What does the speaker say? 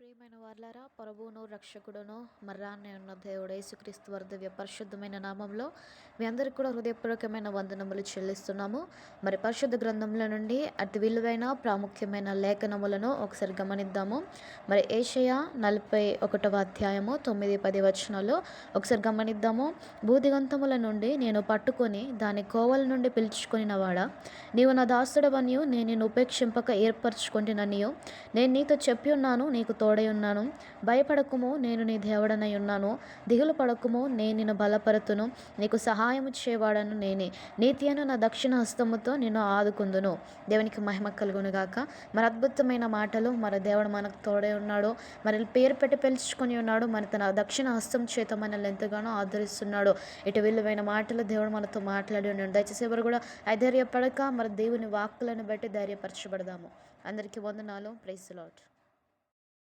ప్రియమైన వార్లారా, ప్రభువును రక్షకుడును మర్రాన్ని ఉన్న దేవుడు యేసుక్రీస్తు వారి దివ్య పరిశుద్ధమైన నామంలో మీ అందరికీ కూడా హృదయపూర్వకమైన వందనములు చెల్లిస్తున్నాము. మరి పరిశుద్ధ గ్రంథంలో నుండి అతి విలువైన ప్రాముఖ్యమైన లేఖనములను ఒకసారి గమనిద్దాము. మరి ఏషయా 41వ అధ్యాయము 9-10 వచనాలు ఒకసారి గమనిద్దాము. భూదిగంతముల నుండి నేను పట్టుకొని దాని కోవల నుండి పిలుచుకొనినవాడా, నీవు నా దాసుడవనియు నేను నిన్ను ఉపేక్షింపక ఏర్పరచుకొంటిననియు నేను నీతో చెప్పి ఉన్నాను, నీకు తోడై ఉన్నాను. భయపడకుము, నేను నీ దేవుడనై ఉన్నాను. దిగులు పడకుము, నేను నిన్ను బలపరుతును. నీకు సహాయము చేయవాడను నేనే. నీతి అను నా దక్షిణ హస్తముతో నిన్ను ఆదుకుందును. దేవునికి మహిమ కలుగును గాక. మరి అద్భుతమైన మాటలు, మరి దేవుడు మనకు తోడై ఉన్నాడు, మరి పేరు పెట్టి పిలుచుకొని ఉన్నాడు, మరి తన దక్షిణ హస్తం చేత మనల్ని ఎంతగానో ఆదరిస్తున్నాడు. ఇటు విలువైన మాటలు దేవుడు మనతో మాట్లాడి ఉన్నాడు. దయచేసి ఎవరు కూడా అధైర్యపడక మరి దేవుని వాక్కులను బట్టి ధైర్యపరచబడదాము. అందరికీ వందనాలు. Praise the lord.